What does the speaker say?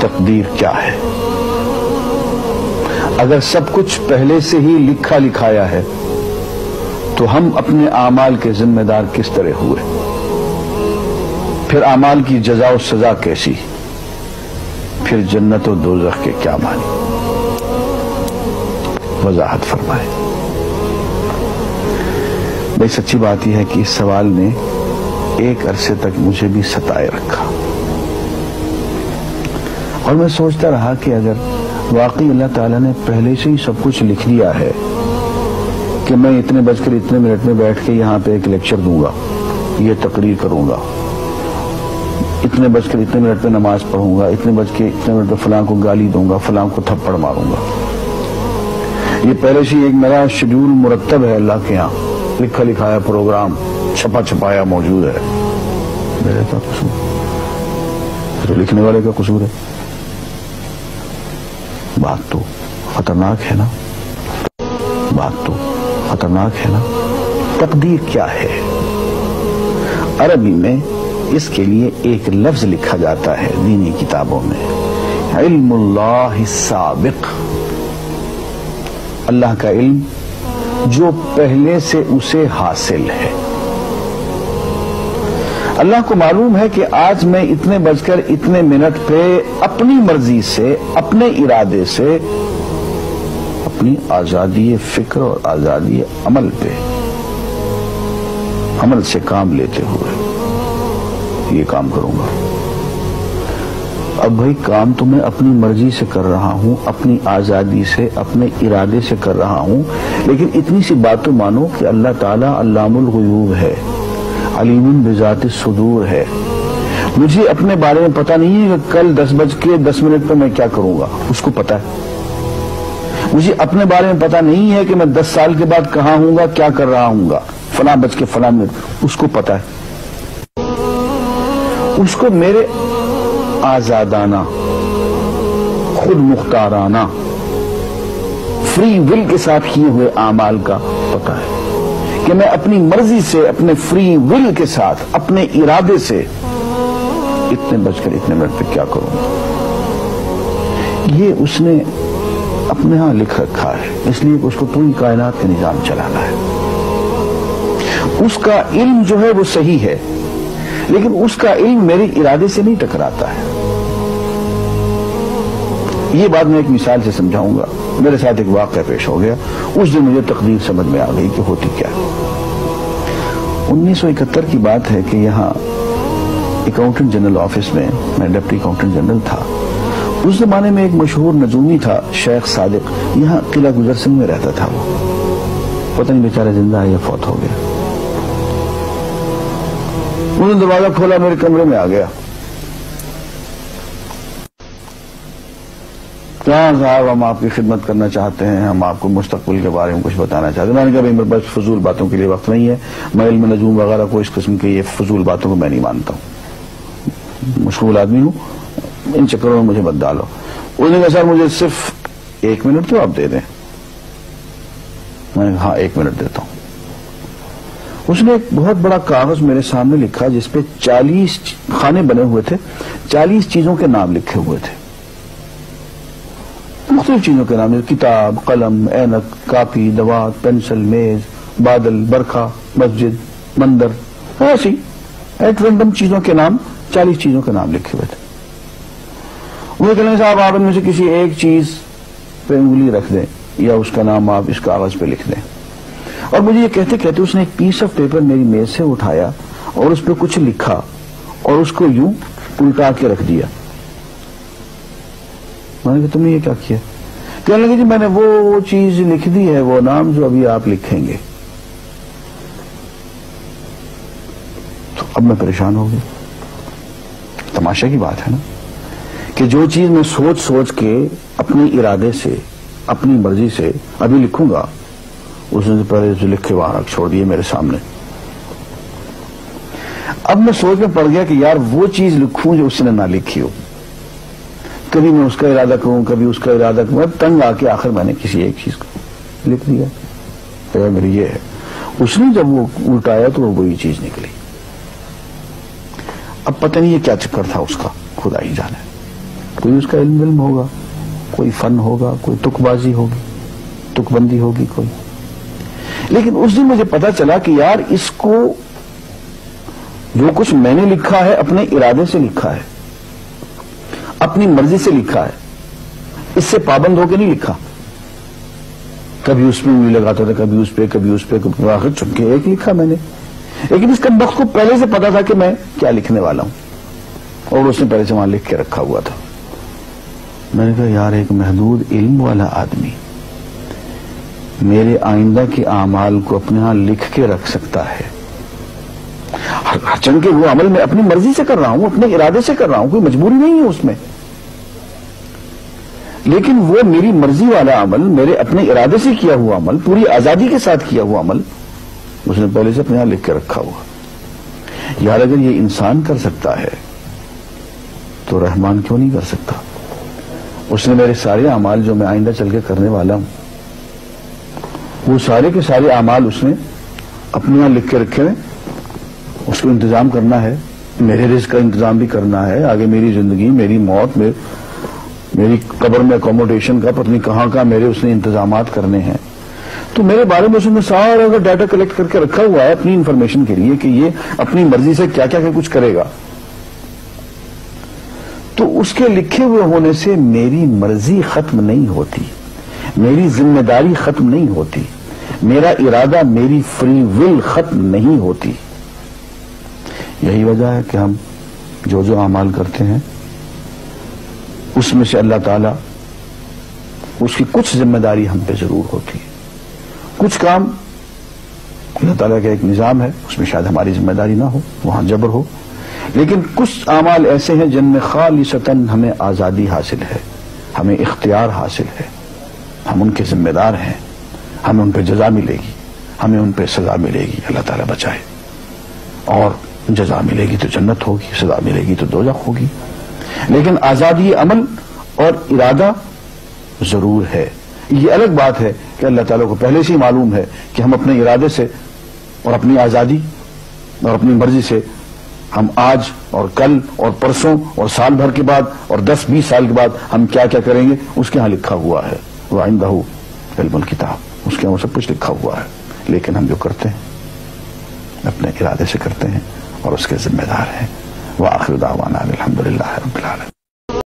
تقدیر کیا ہے؟ اگر سب کچھ پہلے سے ہی لکھا لکھایا ہے تو ہم اپنے اعمال کے ذمہ دار کس طرح ہوئے؟ پھر اعمال کی جزا و سزا کیسی؟ پھر جنت و دوزخ کے کیا معنی؟ وضاحت فرمائے۔ بھئی سچی بات یہ ہے کہ اس سوال نے ایک عرصے تک مجھے بھی ستائے رکھا، اور میں سوچتا رہا کہ اگر واقعی اللہ تعالیٰ نے پہلے سے ہی سب کچھ لکھ دیا ہے کہ میں اتنے بج کر اتنے منٹ میں بیٹھ کے یہاں پہ ایک لیکچر دوں گا، یہ تقریر کروں گا، اتنے بج کر اتنے منٹ میں نماز پڑھوں گا، اتنے بج کے اتنے منٹ میں فلاں کو گالی دوں گا، فلاں کو تھپڑ ماروں گا، یہ پہلے سے ایک میرا شیڈول مرتب ہے اللہ کے یہاں، لکھا لکھایا پروگرام چھپا چھپایا موجود ہے، میرے کا قصور؟ تو لکھنے والے کا قصور ہے؟ بات تو خطرناک ہے نا، بات تو خطرناک ہے نا۔ تقدیر کیا ہے؟ عربی میں اس کے لیے ایک لفظ لکھا جاتا ہے دینی کتابوں میں، علم اللہ السابق، اللہ کا علم جو پہلے سے اسے حاصل ہے۔ اللہ کو معلوم ہے کہ آج میں اتنے بج کر اتنے منٹ پہ اپنی مرضی سے، اپنے ارادے سے، اپنی آزادی فکر اور آزادی عمل پہ، عمل سے کام لیتے ہوئے یہ کام کروں گا۔ اب بھائی کام تو میں اپنی مرضی سے کر رہا ہوں، اپنی آزادی سے، اپنے ارادے سے کر رہا ہوں، لیکن اتنی سی بات تو مانو کہ اللہ تعالیٰ علام الغیوب ہے، علیم بذات الصدور ہے۔ مجھے اپنے بارے میں پتہ نہیں ہے کہ کل 10:10 پہ میں کیا کروں گا، اس کو پتہ ہے۔ مجھے اپنے بارے میں پتہ نہیں ہے کہ میں 10 سال کے بعد کہاں ہوں گا، کیا کر رہا ہوں گا، فلاں بج کے فلاں منٹ، اس کو پتہ ہے۔ اس کو میرے آزادانہ، خود مختارانہ، فری ول کے ساتھ کیے ہوئے اعمال کا پتہ ہے کہ میں اپنی مرضی سے، اپنے فری ول کے ساتھ، اپنے ارادے سے اتنے بج کر اتنے منٹ پہ کیا کروں گا۔ یہ اس نے اپنے ہاں لکھ رکھا ہے، اس لیے کہ اس کو پوری کائنات کا نظام چلانا ہے۔ اس کا علم جو ہے وہ صحیح ہے، لیکن اس کا علم میرے ارادے سے نہیں ٹکراتا ہے۔ یہ بات میں ایک مثال سے سمجھاؤں گا۔ میرے ساتھ ایک واقعہ پیش ہو گیا، اس دن مجھے تقدیر سمجھ میں آ گئی کہ ہوتی کیا ہے۔ 1971 کی بات ہے کہ یہاں اکاؤنٹنٹ جنرل آفس میں میں ڈپٹی اکاؤنٹنٹ جنرل تھا۔ اس زمانے میں ایک مشہور نجومی تھا شیخ صادق، یہاں قلعہ گزر سنگھ میں رہتا تھا، وہ پتہ نہیں بیچارہ زندہ ہے یا فوت ہو گیا۔ انہوں نے دروازہ کھولا، میرے کمرے میں آ گیا۔ کیا صاحب، ہم آپ کی خدمت کرنا چاہتے ہیں، ہم آپ کو مستقبل کے بارے میں کچھ بتانا چاہتے ہیں۔ میں نے کہا میرے پاس فضول باتوں کے لیے وقت نہیں ہے، میں علم نجوم وغیرہ کو، اس قسم کے یہ فضول باتوں کو میں نہیں مانتا ہوں، مشغول آدمی ہوں، ان چکروں میں مجھے مت ڈالو۔ انہوں نے کہا سر مجھے صرف 1 منٹ تو آپ دے دیں۔ میں نے کہا ہاں 1 منٹ دیتا ہوں۔ اس نے ایک بہت بڑا کاغذ میرے سامنے لکھا جس پہ 40 خانے بنے ہوئے تھے، 40 چیزوں کے نام لکھے ہوئے تھے، مختلف چیزوں کے نام، کتاب، قلم، اینک، کاپی، دوات، پینسل، میز، بادل، برکھا، مسجد، مندر، ایسی ایٹ رینڈم چیزوں کے نام، 40 چیزوں کے نام لکھے ہوئے تھے۔ وہ کہنے لگے صاحب آپ ان میں سے کسی ایک چیز پہ انگلی رکھ دیں یا اس کا نام آپ اس کاغذ پہ لکھ دیں۔ اور مجھے یہ کہتے کہتے اس نے ایک پیس آف پیپر میری میز سے اٹھایا اور اس پہ کچھ لکھا اور اس کو یوں الٹا کے رکھ دیا۔ میں نے کہا تم نے یہ کیا کیا؟ کہنے لگے جی میں نے وہ چیز لکھ دی ہے، وہ نام جو ابھی آپ لکھیں گے۔ تو اب میں پریشان ہو گیا۔ تماشا کی بات ہے نا کہ جو چیز میں سوچ سوچ کے اپنے ارادے سے، اپنی مرضی سے ابھی لکھوں گا، اس نے پہلے جو لکھ کے وہاں رکھ چھوڑ دیے میرے سامنے۔ اب میں سوچ میں پڑ گیا کہ یار وہ چیز لکھوں جو اس نے نہ لکھی ہو، کبھی میں اس کا ارادہ کروں، کبھی اس کا ارادہ کروں، تنگ آ کے آخر میں نے کسی ایک چیز کو لکھ دیا، اگر میری یہ ہے۔ اس نے جب وہ الٹایا تو وہ وہی چیز نکلی۔ اب پتہ نہیں یہ کیا چکر تھا اس کا، خدا ہی جانے۔ کوئی اس کا علم ہوگا، کوئی فن ہوگا، کوئی تک بازی ہوگی، تک بندی ہوگی کوئی. لیکن اس دن مجھے پتا چلا کہ یار اس کو جو کچھ میں نے لکھا ہے اپنے ارادے سے لکھا ہے، اپنی مرضی سے لکھا ہے، اس سے پابند ہو کے نہیں لکھا. کبھی اس میں انگلی لگاتا تھا، کبھی اس پہ، کبھی اس پہ، آخر چپ کے ایک لکھا میں نے. لیکن اس کمبخت کو پہلے سے پتا تھا کہ میں کیا لکھنے والا ہوں، اور اس نے پہلے سے وہاں لکھ کے رکھا ہوا تھا. میں نے کہا یار ایک محدود علم والا آدمی میرے آئندہ کے اعمال کو اپنے ہاں لکھ کے رکھ سکتا ہے. چونکہ وہ عمل میں اپنی مرضی سے کر رہا ہوں، اپنے ارادے سے کر رہا ہوں، کوئی مجبوری نہیں ہے اس میں. لیکن وہ میری مرضی والا عمل، میرے اپنے ارادے سے کیا ہوا عمل، پوری آزادی کے ساتھ کیا ہوا عمل، اس نے پہلے سے اپنے یہاں لکھ کے رکھا ہوا. یار اگر یہ انسان کر سکتا ہے تو رحمان کیوں نہیں کر سکتا؟ اس نے میرے سارے اعمال جو میں آئندہ چل کے کرنے والا ہوں، وہ سارے کے سارے اعمال اس نے اپنے یہاں لکھ کے رکھے ہیں. اس کو انتظام کرنا ہے، میرے رزق کا انتظام بھی کرنا ہے، آگے میری زندگی، میری موت، میری قبر میں اکوموڈیشن کا پتہ نہیں کہاں کا میرے اس نے انتظامات کرنے ہیں. تو میرے بارے میں اس نے سارا ڈیٹا کلیکٹ کر کے رکھا ہوا ہے اپنی انفارمیشن کے لیے کہ یہ اپنی مرضی سے کیا کیا کچھ کرے گا. تو اس کے لکھے ہوئے ہونے سے میری مرضی ختم نہیں ہوتی، میری ذمہ داری ختم نہیں ہوتی، میرا ارادہ، میری فری ول ختم نہیں ہوتی. یہی وجہ ہے کہ ہم جو اعمال کرتے ہیں اس میں سے اللہ تعالیٰ اس کی کچھ ذمہ داری ہم پہ ضرور ہوتی ہے. کچھ کام اللہ تعالیٰ کا ایک نظام ہے، اس میں شاید ہماری ذمہ داری نہ ہو، وہاں جبر ہو. لیکن کچھ اعمال ایسے ہیں جن میں خالصتاً ہمیں آزادی حاصل ہے، ہمیں اختیار حاصل ہے، ہم ان کے ذمہ دار ہیں، ہمیں ان پہ جزا ملے گی، ہمیں ان پہ سزا ملے گی، اللہ تعالیٰ بچائے. اور جزا ملے گی تو جنت ہوگی، سزا ملے گی تو دوزخ ہوگی. لیکن آزادی عمل اور ارادہ ضرور ہے. یہ الگ بات ہے کہ اللہ تعالیٰ کو پہلے سے ہی معلوم ہے کہ ہم اپنے ارادے سے اور اپنی آزادی اور اپنی مرضی سے ہم آج اور کل اور پرسوں اور سال بھر کے بعد اور 10-20 سال کے بعد ہم کیا کیا کریں گے اس کے ہاں لکھا ہوا ہے. وَعِنْدَهُ عِلْمُ الْكِتَابِ، اس کے ہاں سب کچھ لکھا ہوا ہے. لیکن ہم جو کرتے ہیں اپنے ارادے سے کرتے ہیں اور اس کے ذمہ دار ہیں. وآخر دعوانا الحمدللہ رب العالمین.